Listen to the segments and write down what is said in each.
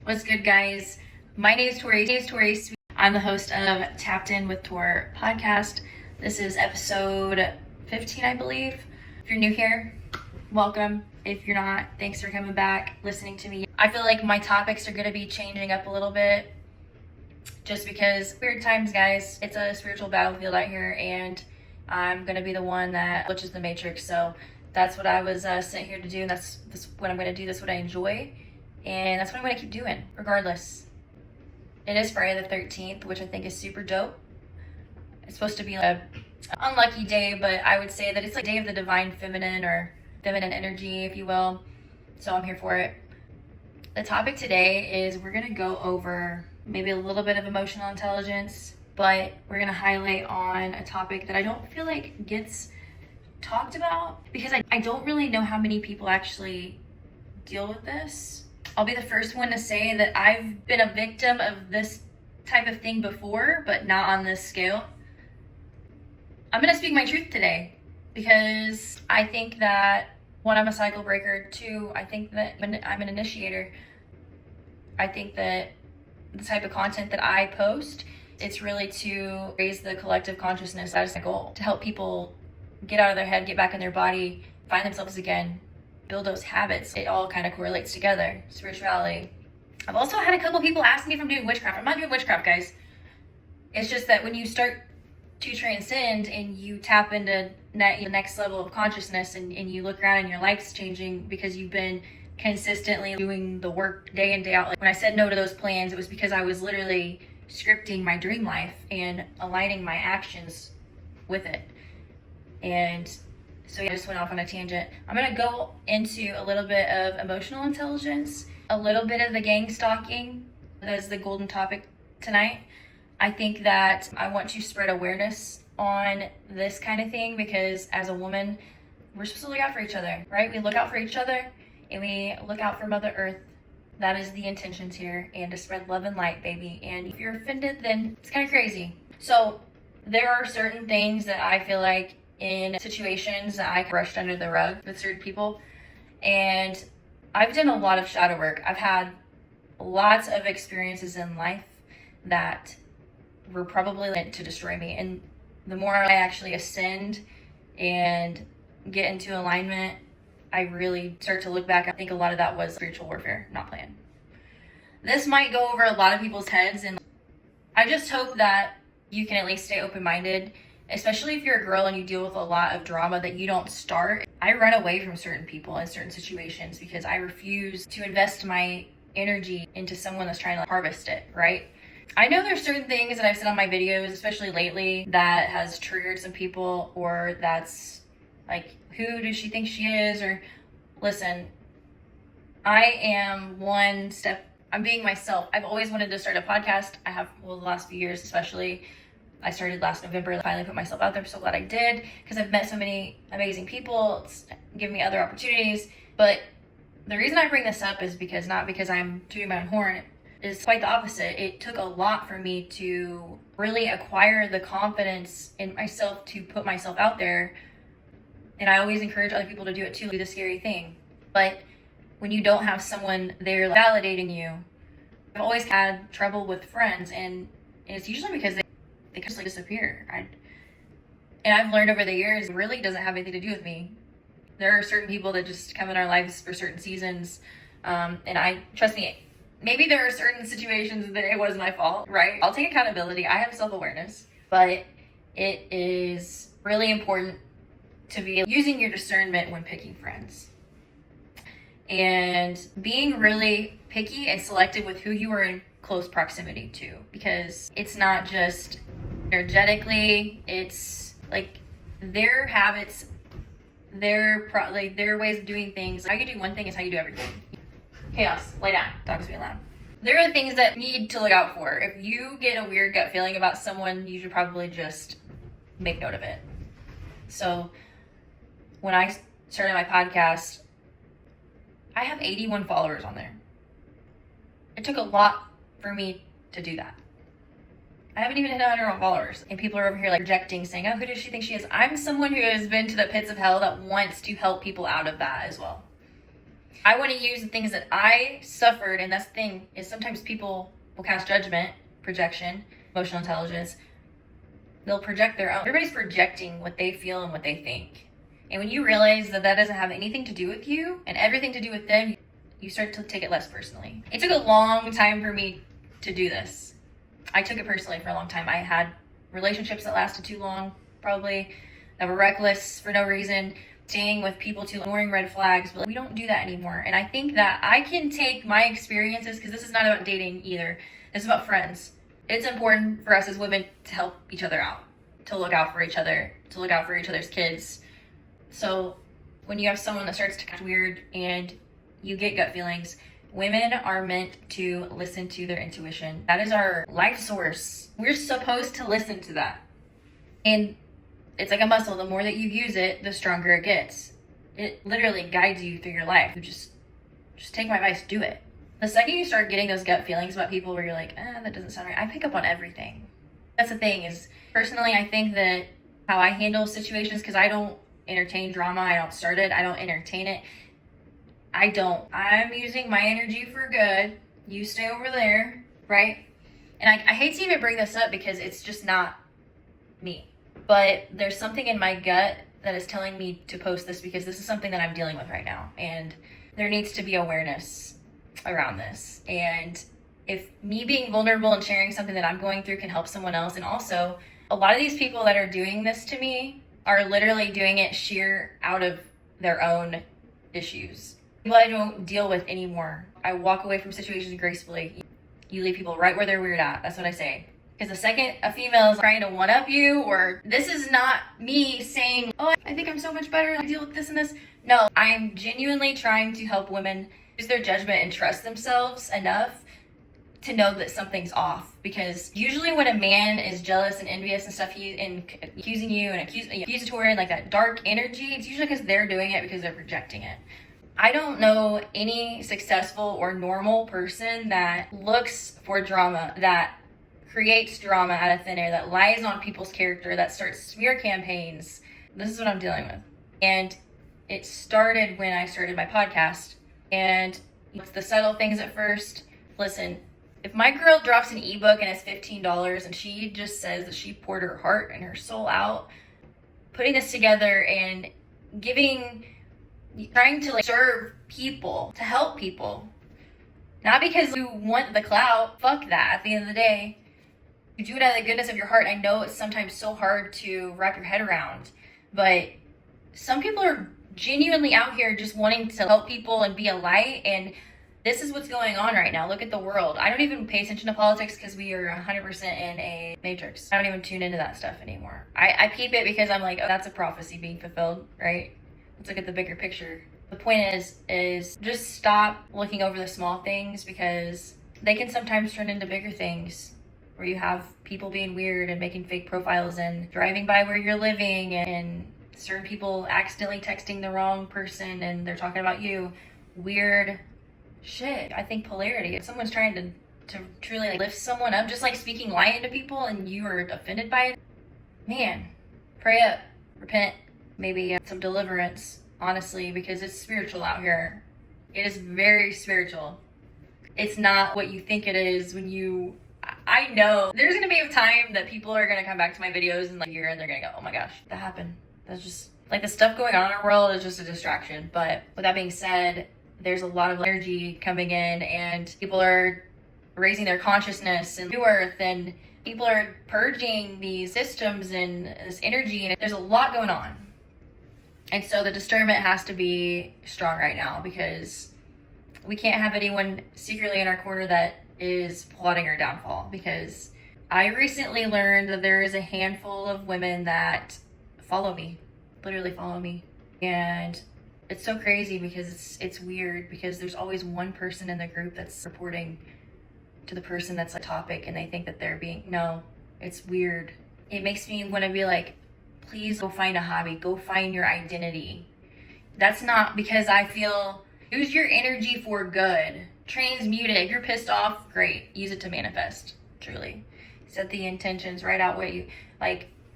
What's good, guys? My name is Tori. I'm the host of Tapped In with Tor podcast. This is episode 15, I believe. If you're new here, welcome. If you're not, thanks for coming back, listening to me. I feel like my topics are going to be changing up a little bit just because weird times, guys. It's a spiritual battlefield out here, and I'm going to be the one that glitches the matrix. So that's what I was sent here to do, and that's what I'm going to do. That's what I enjoy. And that's what I'm going to keep doing, regardless. It is Friday the 13th, which I think is super dope. It's supposed to be an unlucky day, but I would say that it's like day of the divine feminine or feminine energy, if you will. So I'm here for it. The topic today is we're going to go over maybe a little bit of emotional intelligence, but we're going to highlight on a topic that I don't feel like gets talked about because I don't really know how many people actually deal with this. I'll be the first one to say that I've been a victim of this type of thing before, but not on this scale. I'm going to speak my truth today because I think that, one, I'm a cycle breaker. Two, I think that I'm an initiator. I think that the type of content that I post, it's really to raise the collective consciousness. That is my goal, to help people get out of their head, get back in their body, find themselves again, build those habits. It all kind of correlates together. Spirituality. I've also had a couple people ask me if I'm doing witchcraft. I'm not doing witchcraft, guys. It's just that when you start to transcend and you tap into the next level of consciousness and you look around and your life's changing because you've been consistently doing the work day in, day out. Like when I said no to those plans, it was because I was literally scripting my dream life and aligning my actions with it. And so I just went off on a tangent. I'm going to go into a little bit of emotional intelligence, a little bit of the gangstalking. That is the golden topic tonight. I think that I want to spread awareness on this kind of thing because as a woman, we're supposed to look out for each other, right? We look out for each other and we look out for Mother Earth. That is the intentions here, and to spread love and light, baby. And if you're offended, then it's kind of crazy. So there are certain things that I feel like in situations that I brushed under the rug with certain people. And I've done a lot of shadow work. I've had lots of experiences in life that were probably meant to destroy me. And the more I actually ascend and get into alignment, I really start to look back. I think a lot of that was spiritual warfare, not planned. This might go over a lot of people's heads, and I just hope that you can at least stay open-minded, especially if you're a girl and you deal with a lot of drama that you don't start. I run away from certain people in certain situations because I refuse to invest my energy into someone that's trying to harvest it, right? I know there's certain things that I've said on my videos, especially lately, that has triggered some people, or that's like, who does she think she is? Or listen, I am I'm being myself. I've always wanted to start a podcast. I have, the last few years especially. I started last November, finally put myself out there. I'm so glad I did because I've met so many amazing people. It's given me other opportunities. But the reason I bring this up is not because I'm tooting my own horn. It's quite the opposite. It took a lot for me to really acquire the confidence in myself to put myself out there. And I always encourage other people to do it too, do the scary thing. But when you don't have someone there validating you, I've always had trouble with friends, and it's usually because they just disappear. And I've learned over the years, it really doesn't have anything to do with me. There are certain people that just come in our lives for certain seasons. And trust me, maybe there are certain situations that it was my fault, right? I'll take accountability. I have self-awareness, but it is really important to be using your discernment when picking friends. And being really picky and selective with who you are in close proximity to, because it's not just energetically, it's like their habits, their ways of doing things. How you do one thing is how you do everything. Chaos, lay down, dog's being loud. There are things that need to look out for. If you get a weird gut feeling about someone, you should probably just make note of it. So when I started my podcast, I have 81 followers on there. It took a lot for me to do that. I haven't even hit 100 followers, and people are over here like rejecting, saying, oh, who does she think she is? I'm someone who has been to the pits of hell that wants to help people out of that as well. I want to use the things that I suffered, and that's the thing, is sometimes people will cast judgment, projection, emotional intelligence. They'll project their own. Everybody's projecting what they feel and what they think. And when you realize that that doesn't have anything to do with you and everything to do with them, you start to take it less personally. It took a long time for me to do this. I took it personally for a long time. I had relationships that lasted too long, probably, that were reckless for no reason, staying with people too long, ignoring red flags, but we don't do that anymore. And I think that I can take my experiences, because this is not about dating either, this is about friends. It's important for us as women to help each other out, to look out for each other, to look out for each other's kids. So when you have someone that starts to act weird and you get gut feelings, women are meant to listen to their intuition. That is our life source. We're supposed to listen to that. And it's like a muscle. The more that you use it, the stronger it gets. It literally guides you through your life. You just take my advice, do it. The second you start getting those gut feelings about people where you're like, that doesn't sound right. I pick up on everything. That's the thing is, personally, I think that how I handle situations, because I don't entertain drama. I don't start it. I don't entertain it. I'm using my energy for good. You stay over there, right? And I hate to even bring this up because it's just not me. But there's something in my gut that is telling me to post this because this is something that I'm dealing with right now. And there needs to be awareness around this. And if me being vulnerable and sharing something that I'm going through can help someone else, and also a lot of these people that are doing this to me are literally doing it sheer out of their own issues. People I don't deal with anymore. I walk away from situations gracefully. You leave people right where they're weird at. That's what I say. Because the second a female is trying to one-up you, or this is not me saying, oh, I think I'm so much better, I deal with this and this. No, I'm genuinely trying to help women use their judgment and trust themselves enough to know that something's off. Because usually when a man is jealous and envious and stuff, and accusing you and accusatory and like that dark energy, it's usually because they're doing it because they're projecting it. I don't know any successful or normal person that looks for drama, that creates drama out of thin air, that lies on people's character, that starts smear campaigns. This is what I'm dealing with. And it started when I started my podcast. And it's the subtle things at first. Listen, if my girl drops an ebook and it's $15 and she just says that she poured her heart and her soul out, putting this together and trying to serve people, to help people, not because you want the clout, fuck that. At the end of the day, you do it out of the goodness of your heart. I know it's sometimes so hard to wrap your head around, but some people are genuinely out here just wanting to help people and be a light, and this is what's going on right now. Look at the world. I don't even pay attention to politics because we are 100% in a matrix. I don't even tune into that stuff anymore. I peep it because I'm like, oh, that's a prophecy being fulfilled, right? Let's look at the bigger picture. The point is just stop looking over the small things, because they can sometimes turn into bigger things, where you have people being weird and making fake profiles and driving by where you're living, and certain people accidentally texting the wrong person and they're talking about you. Weird shit. I think polarity, if someone's trying to truly lift someone up, just like speaking light into people and you are offended by it, man, pray up, repent, maybe some deliverance, honestly, because it's spiritual out here. It is very spiritual. It's not what you think it is when you... I know there's going to be a time that people are going to come back to my videos and they're going to go, oh my gosh, that happened. That's just like the stuff going on in our world is just a distraction. But with that being said, there's a lot of energy coming in and people are raising their consciousness and new earth, and people are purging these systems and this energy, and there's a lot going on. And so the discernment has to be strong right now, because we can't have anyone secretly in our corner that is plotting our downfall. Because I recently learned that there is a handful of women that follow me, literally follow me. And it's so crazy because it's weird, because there's always one person in the group that's reporting to the person that's a topic, and they think that they're being, no, it's weird. It makes me want to be like, please go find a hobby, go find your identity. That's not because I feel, use your energy for good. Transmute it. If you're pissed off, great. Use it to manifest, truly. Set the intentions, write out what you,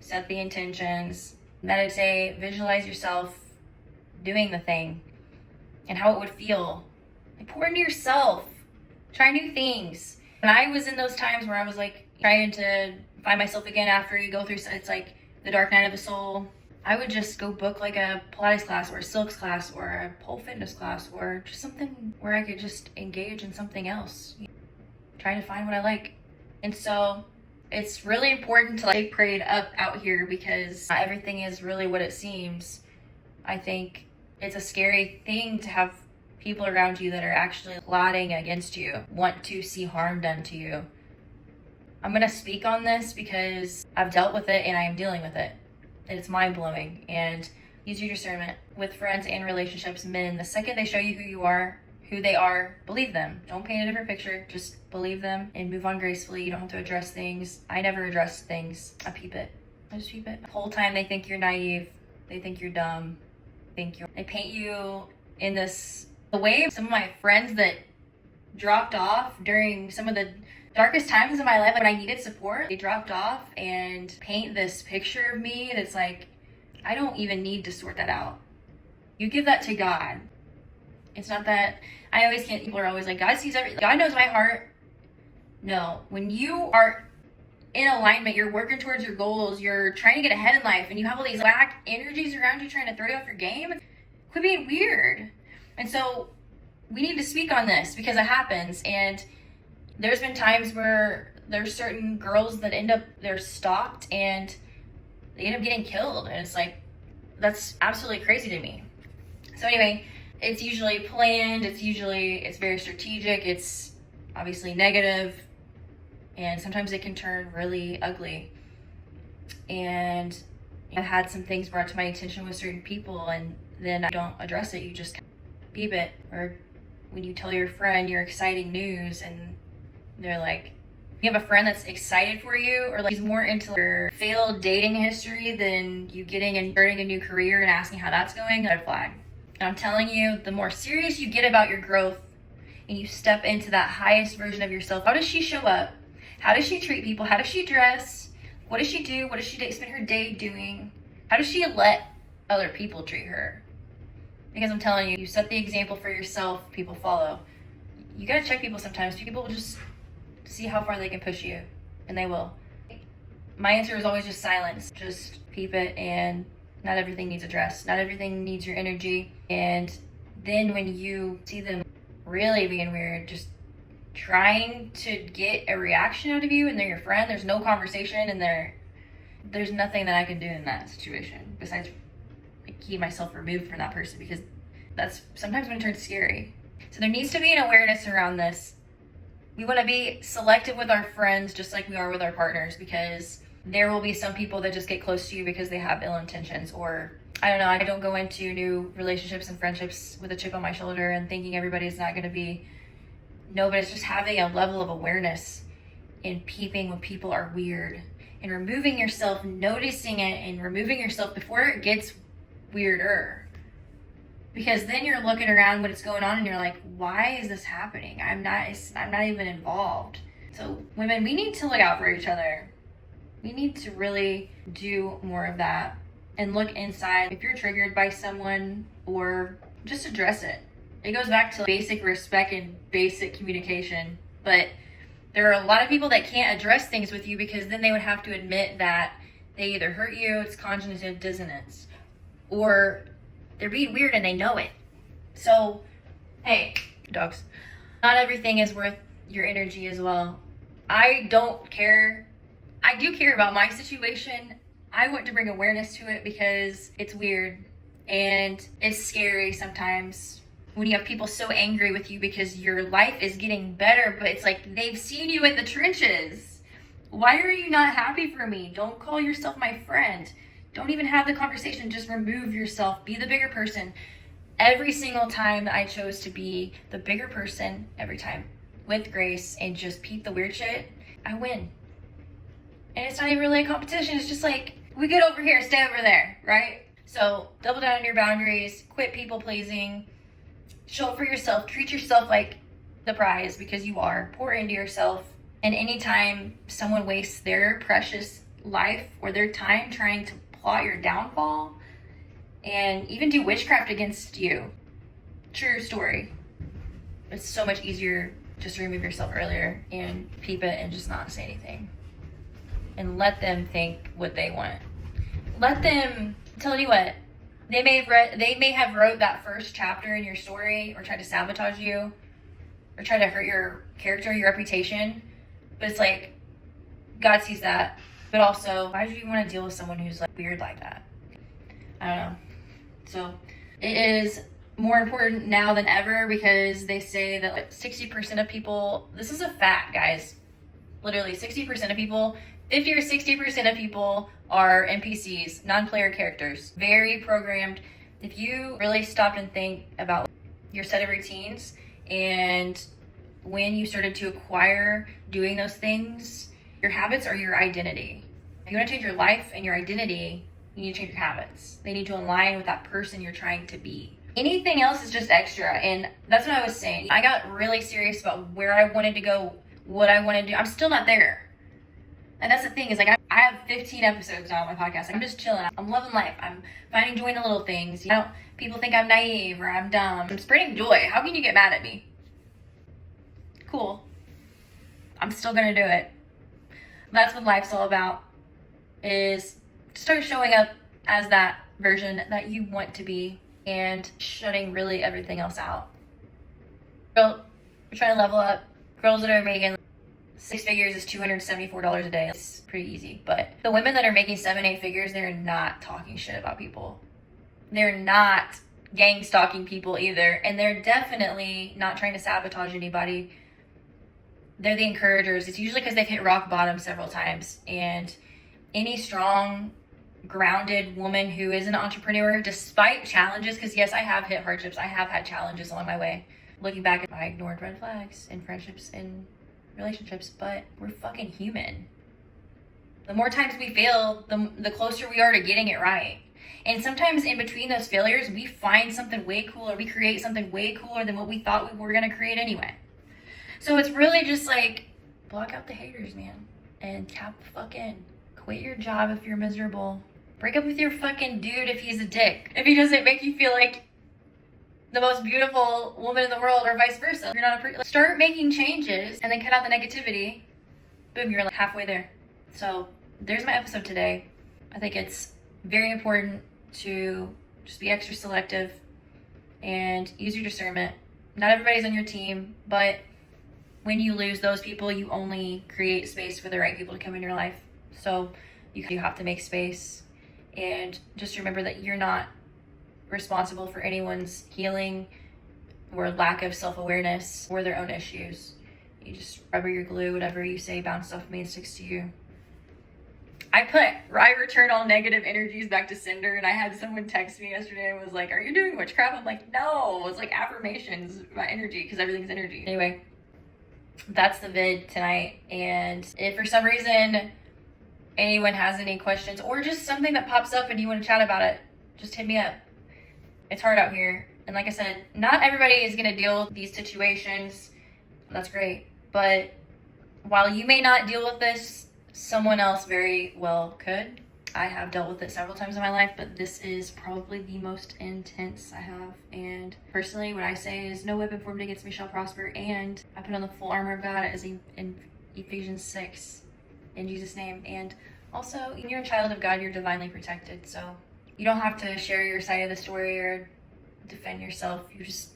set the intentions, meditate, visualize yourself doing the thing. and how it would feel. Like, pour into yourself. Try new things. And I was in those times where I was like trying to find myself again after you go through, it's like the dark night of the soul. I would just go book like a Pilates class or a silks class or a pole fitness class or just something where I could just engage in something else. Trying to find what I like. And so it's really important to stay prayed up out here because not everything is really what it seems. I think it's a scary thing to have people around you that are actually plotting against you, want to see harm done to you. I'm gonna speak on this because I've dealt with it and I am dealing with it. It's mind-blowing. And use your discernment with friends and relationships. Men, the second they show you who they are, believe them. Don't paint a different picture. Just believe them and move on gracefully. You don't have to address things. I never address things. I peep it. I just peep it. The whole time they think you're naive. They think you're dumb. They paint you in the way of some of my friends that dropped off during some of the darkest times of my life when I needed support. They dropped off and paint this picture of me that's like, I don't even need to sort that out. You give that to God. It's not that I always can't. People are always like, God sees everything. God knows my heart. No, when you are in alignment, you're working towards your goals, you're trying to get ahead in life, and you have all these whack energies around you trying to throw you off your game, quit being weird. And so we need to speak on this because it happens. And there's been times where there's certain girls that they're stalked and they end up getting killed. And it's like, that's absolutely crazy to me. So anyway, it's usually planned. It's very strategic. It's obviously negative. And sometimes it can turn really ugly. And I've had some things brought to my attention with certain people, and then I don't address it. You just beep it. Or when you tell your friend your exciting news and they're like, you have a friend that's excited for you, or like he's more into your failed dating history than you getting and starting a new career and asking how that's going, red flag. And I'm telling you, the more serious you get about your growth and you step into that highest version of yourself, how does she show up? How does she treat people? How does she dress? What does she do? What does she spend her day doing? How does she let other people treat her? Because I'm telling you, you set the example for yourself, people follow. You gotta check people sometimes. People will just see how far they can push you, and they will. My answer is always just silence. Just peep it, and not everything needs addressed. Not everything needs your energy. And then when you see them really being weird, just trying to get a reaction out of you, and they're your friend, there's no conversation, and there's nothing that I can do in that situation besides keep myself removed from that person, because that's sometimes when it turns scary. So there needs to be an awareness around this. We want to be selective with our friends just like we are with our partners, because there will be some people that just get close to you because they have ill intentions, or I don't know, I don't go into new relationships and friendships with a chip on my shoulder and thinking everybody's not going to be. No, but it's just having a level of awareness and peeping when people are weird and removing yourself, noticing it and removing yourself before it gets weirder. Because then you're looking around when it's going on and you're like, why is this happening? I'm not even involved. So women, we need to look out for each other. We need to really do more of that and look inside. If you're triggered by someone, or just address it. It goes back to basic respect and basic communication. But there are a lot of people that can't address things with you because then they would have to admit that they either hurt you, it's cognitive dissonance, or they're being weird and they know it. So, hey, dogs, not everything is worth your energy as well. I don't care. I do care about my situation. I want to bring awareness to it because it's weird and it's scary sometimes when you have people so angry with you because your life is getting better, but it's like they've seen you in the trenches. Why are you not happy for me? Don't call yourself my friend. Don't even have the conversation. Just remove yourself. Be the bigger person. Every single time that I chose to be the bigger person, every time, with grace and just peep the weird shit, I win. And it's not even really a competition. It's just like, we get over here, stay over there, right? So double down on your boundaries. Quit people pleasing. Show up for yourself. Treat yourself like the prize, because you are. Pour into yourself. And anytime someone wastes their precious life or their time trying to plot your downfall and even do witchcraft against you, True story. It's so much easier just to remove yourself earlier and peep it and just not say anything. And let them think what they want. Let them, tell you what, they may have wrote that first chapter in your story or tried to sabotage you or try to hurt your character, your reputation. But it's like, God sees that. But also, why would you want to deal with someone who's like weird like that? I don't know. So it is more important now than ever because they say that like 60% of people, this is a fact, guys. Literally 60% of people, 50 or 60% of people are NPCs, non-player characters, very programmed. If you really stopped and think about your set of routines and when you started to acquire doing those things, your habits are your identity. If you want to change your life and your identity, you need to change your habits. They need to align with that person you're trying to be. Anything else is just extra, and that's what I was saying. I got really serious about where I wanted to go, what I wanted to do. I'm still not there. And that's the thing, is like I have 15 episodes now on my podcast. I'm just chilling. I'm loving life. I'm finding joy in the little things. You know, people think I'm naive or I'm dumb. I'm spreading joy. How can you get mad at me? Cool. I'm still gonna do it. That's what life's all about, is start showing up as that version that you want to be and shutting really everything else out. Girl, we're trying to level up. Girls that are making 6 figures is $274 a day. It's pretty easy. But the women that are making 7, 8 figures, they're not talking shit about people. They're not gang stalking people either. And they're definitely not trying to sabotage anybody. They're the encouragers. It's usually because they've hit rock bottom several times. And any strong, grounded woman who is an entrepreneur, despite challenges, because yes, I have hit hardships. I have had challenges along my way. Looking back, I ignored red flags in friendships and relationships, but we're fucking human. The more times we fail, the closer we are to getting it right. And sometimes in between those failures, we find something way cooler. We create something way cooler than what we thought we were going to create anyway. So it's really just like, block out the haters, man. And tap the fuck in. Quit your job if you're miserable. Break up with your fucking dude if he's a dick. If he doesn't make you feel like the most beautiful woman in the world, or vice versa. You're not start making changes and then cut out the negativity. Boom, you're like halfway there. So there's my episode today. I think it's very important to just be extra selective and use your discernment. Not everybody's on your team, but when you lose those people, you only create space for the right people to come in your life. So you have to make space, and just remember that you're not responsible for anyone's healing or lack of self-awareness or their own issues. You just rubber your glue, whatever you say bounces off me and sticks to you. I return all negative energies back to sender, and I had someone text me yesterday and was like, are you doing witchcraft? I'm like, no, it's like affirmations about energy, because everything's energy. Anyway, that's the vid tonight, and if for some reason anyone has any questions or just something that pops up and you want to chat about it, just hit me up. It's hard out here. And like I said, not everybody is going to deal with these situations. That's great. But while you may not deal with this, someone else very well could. I have dealt with it several times in my life, but this is probably the most intense I have. And personally, what I say is, no weapon formed against me shall prosper. And I put on the full armor of God, as in Ephesians 6, in Jesus' name. And also, when you're a child of God, you're divinely protected. So you don't have to share your side of the story or defend yourself. You just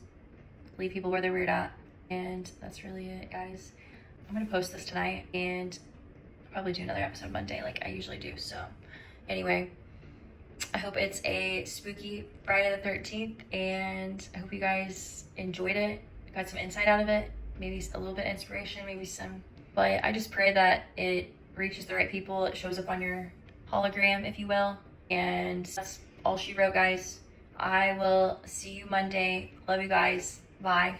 leave people where they're weird at. And that's really it, guys. I'm going to post this tonight, and I'll probably do another episode Monday like I usually do. So anyway, I hope it's a spooky Friday the 13th, and I hope you guys enjoyed it, got some insight out of it, maybe a little bit of inspiration, maybe some. But I just pray that it reaches the right people. It shows up on your hologram, if you will. And that's all she wrote, guys. I will see you Monday. Love you guys. Bye.